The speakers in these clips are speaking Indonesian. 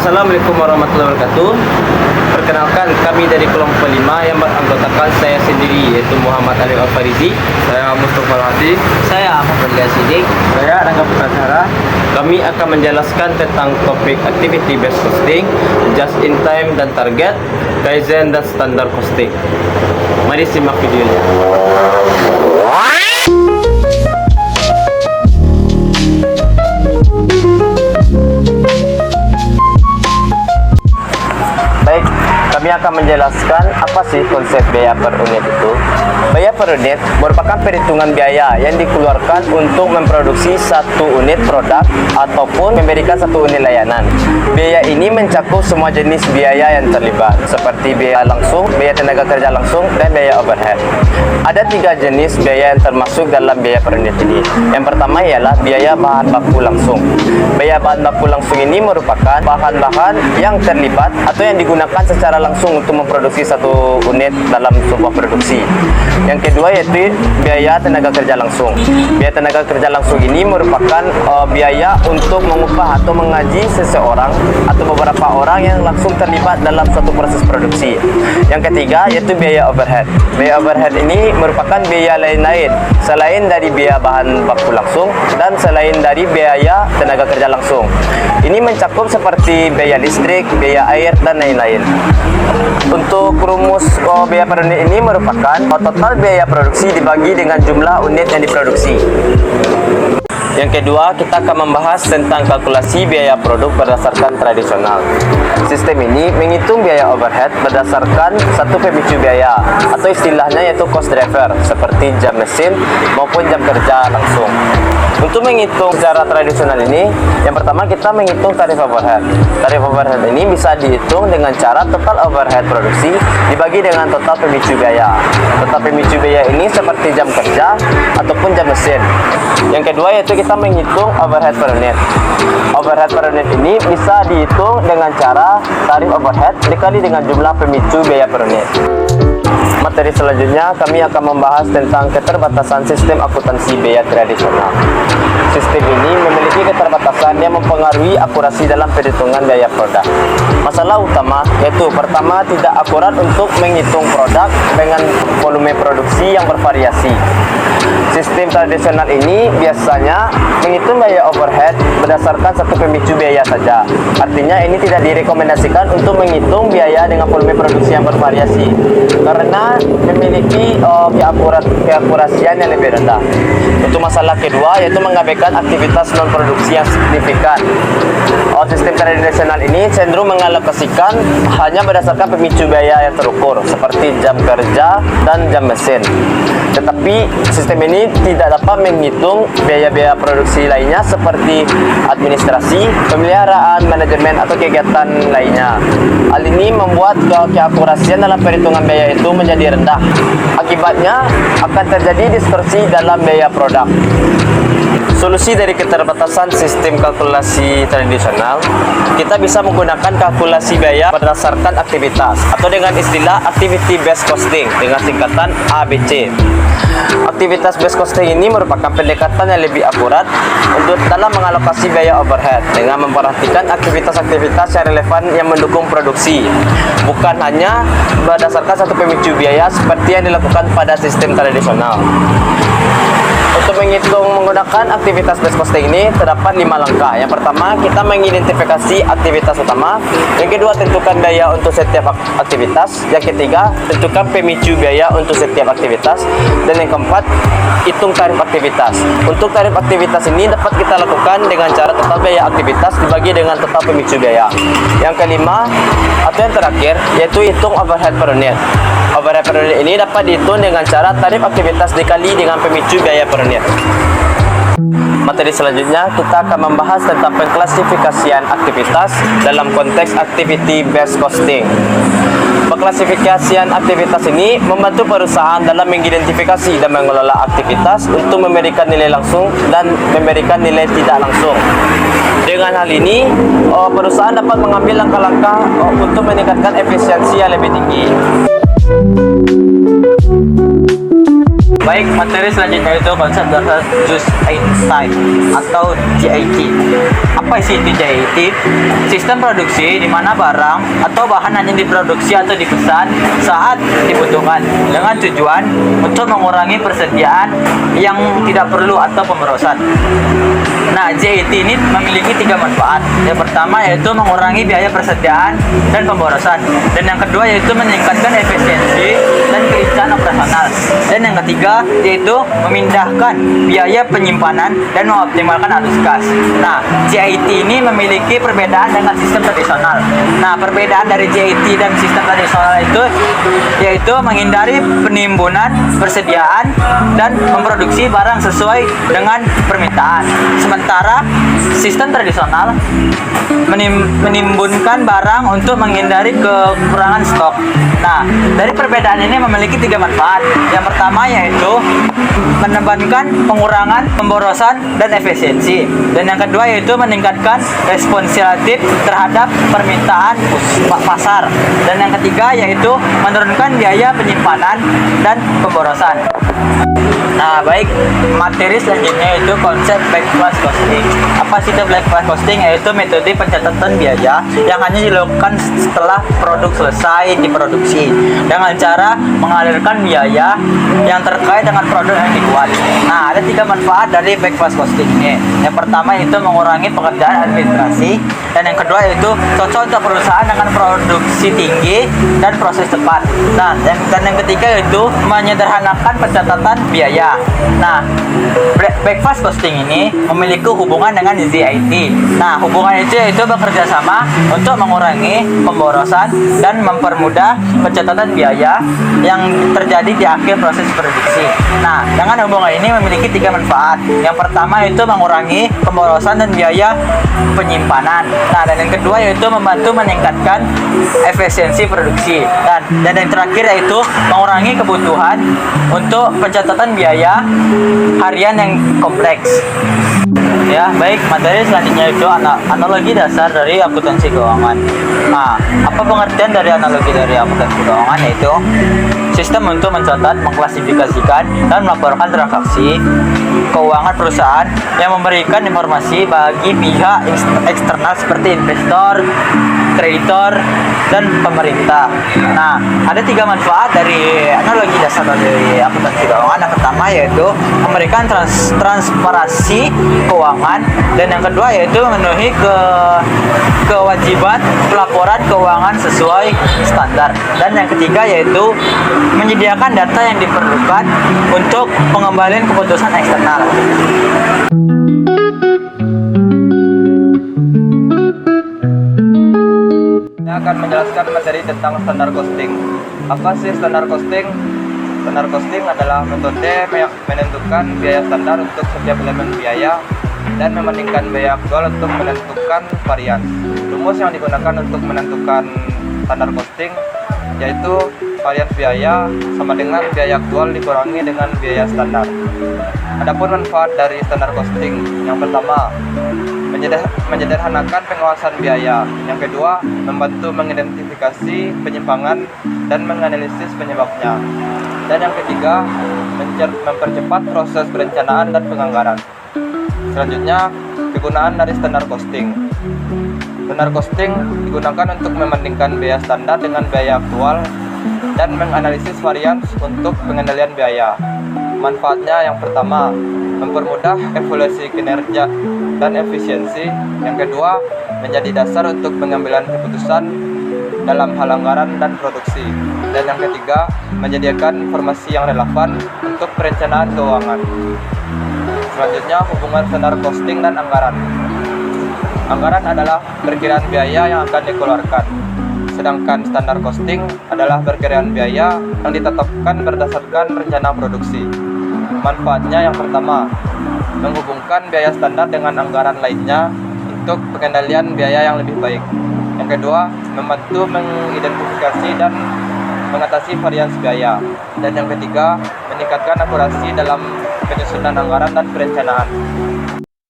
Assalamualaikum warahmatullahi wabarakatuh. Perkenalkan, kami dari kelompok 5 yang beranggotakan saya sendiri, yaitu Muhammad Ali Al-Farizi, Saya Mustafa Hadi. Saya Ahmad Fadlia Sidik. saya Rangga Putra. Kami akan menjelaskan tentang topik activity based costing, just in time dan target, kaizen dan standar costing. Mari simak videonya. Baik, kami akan menjelaskan apa sih konsep biaya per unit itu. Biaya per unit merupakan perhitungan biaya yang dikeluarkan untuk memproduksi satu unit produk ataupun memberikan satu unit layanan. Biaya ini mencakup semua jenis biaya yang terlibat, seperti biaya langsung, biaya tenaga kerja langsung, dan biaya overhead. Ada 3 jenis biaya yang termasuk dalam biaya per unit ini. Yang pertama ialah biaya bahan baku langsung. Biaya bahan baku langsung ini merupakan bahan-bahan yang terlibat atau yang digunakan secara langsung untuk memproduksi satu unit dalam sebuah produksi. Yang kedua yaitu biaya tenaga kerja langsung. Biaya tenaga kerja langsung ini merupakan biaya untuk mengupah atau mengaji seseorang atau beberapa orang yang langsung terlibat dalam suatu proses produksi. Yang ketiga yaitu biaya overhead. Biaya overhead ini merupakan biaya lain-lain selain dari biaya bahan baku langsung dan selain dari biaya tenaga kerja langsung. Ini mencakup seperti biaya listrik, biaya air, dan lain-lain. Untuk rumus biaya per unit ini merupakan total biaya produksi dibagi dengan jumlah unit yang diproduksi. Yang kedua, kita akan membahas tentang kalkulasi biaya produk berdasarkan tradisional. Sistem ini menghitung biaya overhead berdasarkan satu pemicu biaya atau istilahnya yaitu cost driver seperti jam mesin maupun jam kerja langsung. Untuk menghitung secara tradisional ini, yang pertama kita menghitung tarif overhead. Tarif overhead ini bisa dihitung dengan cara total overhead produksi dibagi dengan total pemicu biaya. Total pemicu biaya ini seperti jam kerja ataupun jam mesin. Yang kedua yaitu kita menghitung overhead per unit. Overhead per unit ini bisa dihitung dengan cara tarif overhead dikali dengan jumlah pemicu biaya per unit. Materi selanjutnya kami akan membahas tentang keterbatasan sistem akuntansi biaya tradisional. Sistem ini memiliki keterbatasan yang mempengaruhi akurasi dalam perhitungan biaya produk. Masalah utama yaitu pertama tidak akurat untuk menghitung produk dengan volume produksi yang bervariasi. Sistem tradisional ini biasanya menghitung biaya overhead berdasarkan satu pemicu biaya saja. Artinya ini tidak direkomendasikan untuk menghitung biaya dengan volume produksi yang bervariasi karena memiliki keakurasian yang lebih rendah. Untuk masalah kedua yaitu mengabaikan aktivitas non produksi yang signifikan. Sistem tradisional ini cenderung mengalokasikan hanya berdasarkan pemicu biaya yang terukur seperti jam kerja dan jam mesin. Tetapi sistem ini tidak dapat menghitung biaya-biaya produksi lainnya seperti administrasi, pemeliharaan, manajemen atau kegiatan lainnya. Hal ini membuat keakurasian dalam perhitungan biaya itu menjadi rendah. Akibatnya akan terjadi distorsi dalam biaya produk. Solusi dari keterbatasan sistem kalkulasi tradisional, kita bisa menggunakan kalkulasi biaya berdasarkan aktivitas atau dengan istilah activity based costing dengan singkatan ABC. Aktivitas based costing ini merupakan pendekatan yang lebih akurat untuk dalam mengalokasi biaya overhead dengan memperhatikan aktivitas-aktivitas yang relevan yang mendukung produksi, bukan hanya berdasarkan satu pemicu biaya seperti yang dilakukan pada sistem tradisional. Untuk menggunakan aktivitas based costing ini terdapat 5 langkah. Yang pertama, kita mengidentifikasi aktivitas utama. Yang kedua, tentukan biaya untuk setiap aktivitas. Yang ketiga, tentukan pemicu biaya untuk setiap aktivitas. Dan yang keempat, hitung tarif aktivitas. Untuk tarif aktivitas ini dapat kita lakukan dengan cara total biaya aktivitas dibagi dengan total pemicu biaya. Yang kelima, atau yang terakhir, yaitu hitung overhead per unit. Overhead per unit ini dapat dihitung dengan cara tarif aktivitas dikali dengan pemicu biaya per unit. Materi selanjutnya kita akan membahas tentang pengklasifikasian aktivitas dalam konteks activity based costing. Pengklasifikasian aktivitas ini membantu perusahaan dalam mengidentifikasi dan mengelola aktivitas untuk memberikan nilai langsung dan memberikan nilai tidak langsung. Dengan hal ini, perusahaan dapat mengambil langkah-langkah untuk meningkatkan efisiensi yang lebih tinggi. Baik, materi selanjutnya itu konsep dasar just in time atau JIT. Apa sih itu JIT? Sistem produksi di mana barang atau bahan hanya diproduksi atau dipesan saat dibutuhkan dengan tujuan untuk mengurangi persediaan yang tidak perlu atau pemborosan. Nah, JIT ini memiliki 3 manfaat. Yang pertama yaitu mengurangi biaya persediaan dan pemborosan. Dan yang kedua yaitu meningkatkan efisiensi dan kelincahan operasional. Dan yang ketiga yaitu memindahkan biaya penyimpanan dan mengoptimalkan arus kas. Nah, JIT ini memiliki perbedaan dengan sistem tradisional. Nah, perbedaan dari JIT dan sistem tradisional itu yaitu menghindari penimbunan persediaan dan memproduksi barang sesuai dengan permintaan. Sementara sistem tradisional menimbunkan barang untuk menghindari kekurangan stok. Nah, dari perbedaan ini memiliki 3 manfaat. Yang pertama yaitu menebankan pengurangan pemborosan dan efisiensi. Dan yang kedua yaitu meningkatkan responsif terhadap permintaan pasar. Dan yang ketiga yaitu menurunkan biaya penyimpanan dan pemborosan. Nah, baik, materi selanjutnya itu konsep backflash costing. Apa sih itu backflash costing? Yaitu metode pencatatan biaya yang hanya dilakukan setelah produk selesai diproduksi dengan cara mengalirkan biaya yang terkait dengan produk yang dibuat. Nah, ada 3 manfaat dari backflash costing ini. Yang pertama itu mengurangi pekerjaan administrasi, dan yang kedua itu cocok untuk perusahaan dengan produksi tinggi dan proses cepat. Nah, dan yang ketiga itu menyederhanakan pencatatan biaya. Nah, backflash costing ini memiliki hubungan dengan ZIT. Nah, hubungan itu yaitu bekerja sama untuk mengurangi pemborosan dan mempermudah pencatatan biaya yang terjadi di akhir proses produksi. Nah, dengan hubungan ini memiliki 3 manfaat. Yang pertama itu mengurangi pemborosan dan biaya penyimpanan. Nah, dan yang kedua yaitu membantu meningkatkan efisiensi produksi. Dan yang terakhir yaitu mengurangi kebutuhan untuk pencatatan biaya harian yang kompleks. Ya, baik, materi selanjutnya itu analogi dasar dari akuntansi keuangan. Nah, apa pengertian dari analogi dari akuntansi keuangan? Yaitu sistem untuk mencatat, mengklasifikasikan, dan melaporkan transaksi keuangan perusahaan yang memberikan informasi bagi pihak eksternal seperti investor, kreditor, dan pemerintah. Nah, ada 3 manfaat dari analogi dasar dari akuntansi keuangan. Yang pertama yaitu memberikan transparansi keuangan, dan yang kedua yaitu memenuhi kewajiban pelaporan keuangan sesuai standar, dan yang ketiga yaitu menyediakan data yang diperlukan untuk pengembalian keputusan eksternal. Saya akan menjelaskan materi tentang standar costing. Apa sih standar costing? Standar costing adalah metode menentukan biaya standar untuk setiap elemen biaya dan membandingkan biaya aktual untuk menentukan varian. Rumus yang digunakan untuk menentukan standar costing yaitu varian biaya sama dengan biaya aktual dikurangi dengan biaya standar. Adapun manfaat dari standar costing, yang pertama menyederhanakan pengawasan biaya. Yang kedua, membantu mengidentifikasi penyimpangan dan menganalisis penyebabnya. Dan yang ketiga, mempercepat proses perencanaan dan penganggaran. Selanjutnya, kegunaan dari standar costing. Standar costing digunakan untuk membandingkan biaya standar dengan biaya aktual dan menganalisis varians untuk pengendalian biaya. Manfaatnya yang pertama, mempermudah evaluasi kinerja dan efisiensi. Yang kedua, menjadi dasar untuk pengambilan keputusan dalam hal anggaran dan produksi. Dan yang ketiga, menyediakan informasi yang relevan untuk perencanaan keuangan. Selanjutnya, hubungan standar costing dan anggaran. Anggaran adalah perkiraan biaya yang akan dikeluarkan, sedangkan standar costing adalah perkiraan biaya yang ditetapkan berdasarkan rencana produksi. Manfaatnya yang pertama, menghubungkan biaya standar dengan anggaran lainnya untuk pengendalian biaya yang lebih baik. Yang kedua, membantu mengidentifikasi dan mengatasi variasi biaya. Dan yang ketiga, meningkatkan akurasi dalam penyusunan anggaran dan perencanaan.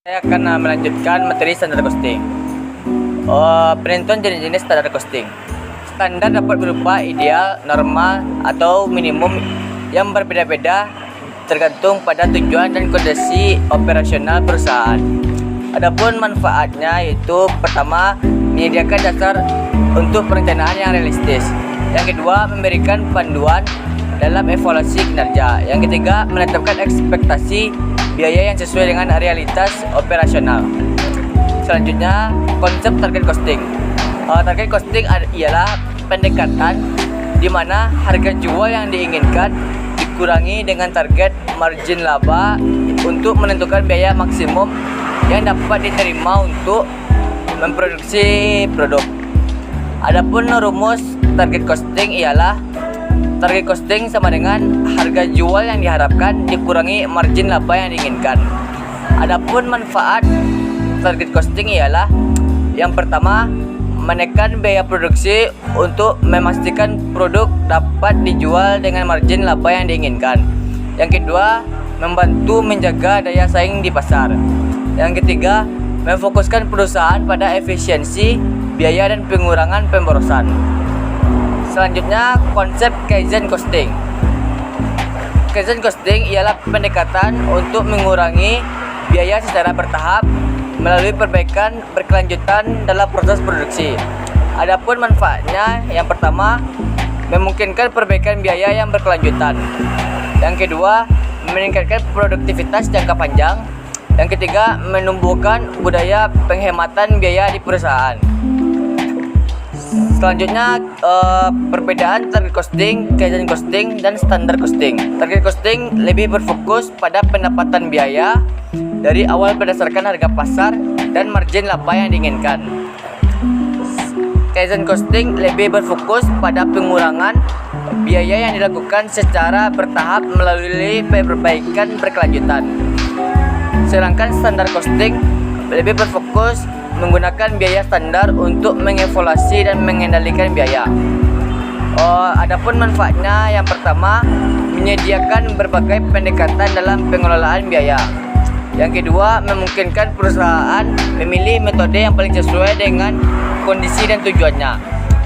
Saya akan melanjutkan materi standar costing. Penentuan jenis-jenis standar costing. Standar dapat berupa ideal, normal, atau minimum yang berbeda-beda tergantung pada tujuan dan kondisi operasional perusahaan. Adapun manfaatnya yaitu pertama, menyediakan dasar untuk perencanaan yang realistis. Yang kedua, memberikan panduan dalam evaluasi kinerja. Yang ketiga, menetapkan ekspektasi biaya yang sesuai dengan realitas operasional. Selanjutnya, konsep target costing. Target costing ialah pendekatan di mana harga jual yang diinginkan dikurangi dengan target margin laba untuk menentukan biaya maksimum yang dapat diterima untuk memproduksi produk. Adapun rumus target costing ialah target costing sama dengan harga jual yang diharapkan dikurangi margin laba yang diinginkan. Adapun manfaat target costing ialah yang pertama, menekan biaya produksi untuk memastikan produk dapat dijual dengan margin laba yang diinginkan. Yang kedua, membantu menjaga daya saing di pasar. Yang ketiga, memfokuskan perusahaan pada efisiensi, biaya dan pengurangan pemborosan. Selanjutnya, konsep Kaizen Costing. Kaizen Costing ialah pendekatan untuk mengurangi biaya secara bertahap melalui perbaikan berkelanjutan dalam proses produksi. Adapun manfaatnya, yang pertama, memungkinkan perbaikan biaya yang berkelanjutan. Yang kedua, meningkatkan produktivitas jangka panjang. Yang ketiga, menumbuhkan budaya penghematan biaya di perusahaan. Selanjutnya, perbedaan target costing, Kaizen costing, dan standar costing. Target costing lebih berfokus pada pendapatan biaya dari awal berdasarkan harga pasar dan margin laba yang diinginkan. Kaizen costing lebih berfokus pada pengurangan biaya yang dilakukan secara bertahap melalui perbaikan berkelanjutan. Sedangkan standar costing lebih berfokus menggunakan biaya standar untuk mengevaluasi dan mengendalikan biaya. Adapun manfaatnya, yang pertama, menyediakan berbagai pendekatan dalam pengelolaan biaya. Yang kedua, memungkinkan perusahaan memilih metode yang paling sesuai dengan kondisi dan tujuannya.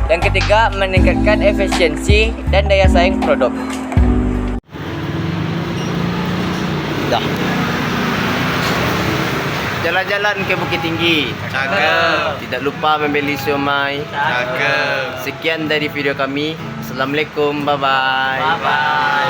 Yang ketiga, meningkatkan efisiensi dan daya saing produk. Jalan-jalan ke Bukit Tinggi. Cakep. Tidak lupa membeli siomay. Cakep. Sekian dari video kami. Assalamualaikum. Bye-bye. Bye-bye.